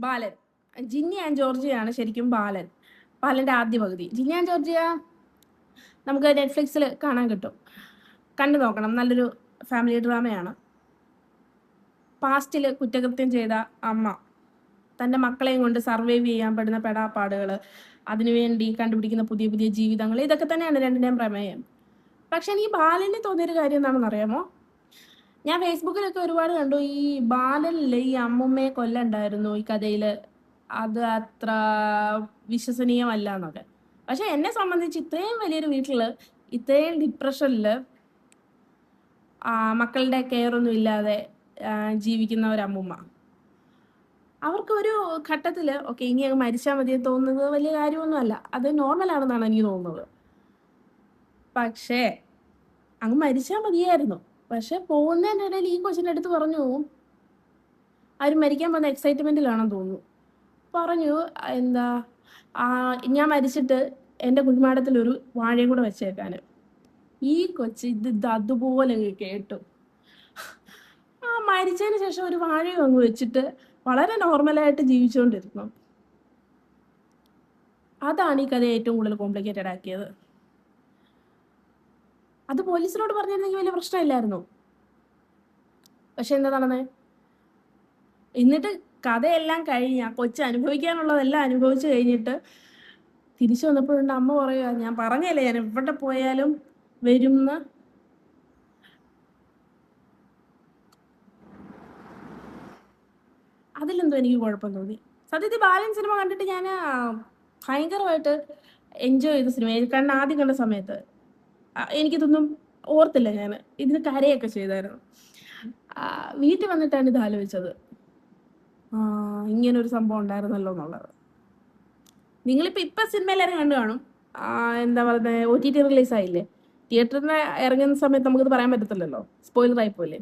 ബാലൻ. ജിന്നി and ജോർജിയാണ് ശരിക്കും ബാലൻ. ബാലന്റെ ആദ്യ പകുതി. ജിന്നി ആൻഡ് ജോർജിയ നമുക്ക് നെറ്റ്ഫ്ലിക്സിൽ കാണാൻ കിട്ടും. കണ്ടു നോക്കണം. നല്ലൊരു ഫാമിലി ഡ്രാമയാണ്. പാസ്റ്റിൽ കുറ്റകൃത്യം ചെയ്ത അമ്മ തൻ്റെ മക്കളെയും കൊണ്ട് സർവൈവ് ചെയ്യാൻ പെടുന്ന പെടാപ്പാടുകൾ, അതിനുവേണ്ടി കണ്ടുപിടിക്കുന്ന പുതിയ പുതിയ ജീവിതങ്ങൾ, ഇതൊക്കെ തന്നെയാണ് രണ്ടിൻ്റെയും പ്രമേയം. പക്ഷെ എനിക്ക് ബാലന് തോന്നിയൊരു കാര്യം എന്താണെന്ന് അറിയാമോ? ഞാൻ ഫേസ്ബുക്കിലൊക്കെ ഒരുപാട് കണ്ടു ഈ ബാലനിൽ ഈ അമ്മുമ്മയെ കൊല്ലണ്ടായിരുന്നു ഈ കഥയിൽ, അത് അത്ര വിശ്വസനീയമല്ല എന്നൊക്കെ. പക്ഷെ എന്നെ സംബന്ധിച്ച് ഇത്രയും വലിയൊരു വീട്ടിൽ ഇത്രയും ഡിപ്രഷനിൽ മക്കളുടെ കെയർ ഒന്നും ഇല്ലാതെ ജീവിക്കുന്ന ഒരു അമ്മുമ്മ, അവർക്ക് ഒരു ഘട്ടത്തിൽ ഓക്കെ ഇനി അങ്ങ് മരിച്ചാൽ മതി എന്ന് തോന്നുന്നത് വലിയ കാര്യമൊന്നുമല്ല, അത് നോർമലാണെന്നാണ് എനിക്ക് തോന്നുന്നത്. പക്ഷേ അങ്ങ് മരിച്ചാൽ മതിയായിരുന്നു. പക്ഷെ പോകുന്നതിൻ്റെ ഇടയിൽ ഈ കൊച്ചിൻ്റെ അടുത്ത് പറഞ്ഞു, അവർ മരിക്കാൻ പോകുന്ന എക്സൈറ്റ്മെൻറ്റിലാണെന്ന് തോന്നുന്നു, പറഞ്ഞു എന്താ ഞാൻ മരിച്ചിട്ട് എൻ്റെ കുഴിമാടത്തിലൊരു വാഴയും കൂടെ വെച്ചേക്കാൻ. ഈ കൊച്ച് ഇത് അതുപോലെ കേട്ടു. മരിച്ചതിന് ശേഷം ഒരു വാഴയും അങ്ങ് വെച്ചിട്ട് വളരെ നോർമലായിട്ട് ജീവിച്ചുകൊണ്ടിരുന്നു. അതാണ് ഈ കഥ ഏറ്റവും കൂടുതൽ കോംപ്ലിക്കേറ്റഡ് ആക്കിയത്. അത് പോലീസിനോട് പറഞ്ഞിരുന്നെങ്കിൽ വലിയ പ്രശ്നമില്ലായിരുന്നു. പക്ഷെ എന്താ നടന്നേ? എന്നിട്ട് കഥയെല്ലാം കഴിഞ്ഞ കൊച്ച് അനുഭവിക്കാനുള്ളതെല്ലാം അനുഭവിച്ചു കഴിഞ്ഞിട്ട് തിരിച്ചു വന്നപ്പോഴുണ്ട് അമ്മ പറയുക, ഞാൻ പറഞ്ഞല്ലേ ഞാൻ എവിടെ പോയാലും വരുമെന്ന്. അതിലെന്തോ എനിക്ക് കുഴപ്പം തോന്നി. സത്യത്തിൽ ബാലൻ സിനിമ കണ്ടിട്ട് ഞാൻ ഭയങ്കരമായിട്ട് എൻജോയ് ചെയ്ത സിനിമ. കാരണം ആദ്യം കണ്ട സമയത്ത് എനിക്കിതൊന്നും ഓർത്തില്ല, ഞാൻ ഇതിന് കരയൊക്കെ ചെയ്തായിരുന്നു. വീട്ടിൽ വന്നിട്ടാണ് ഇത് ആലോചിച്ചത്, ഇങ്ങനൊരു സംഭവം ഉണ്ടായിരുന്നല്ലോ എന്നുള്ളത്. നിങ്ങളിപ്പോൾ ഇപ്പം സിനിമ എല്ലാവരും കണ്ടു കാണും. എന്താ പറയുന്നത്, OTT റിലീസായില്ലേ. തിയേറ്ററിൽ നിന്ന് ഇറങ്ങുന്ന സമയത്ത് നമുക്കിത് പറയാൻ പറ്റത്തില്ലല്ലോ, സ്പോയിലർ ആയിപ്പോലെ.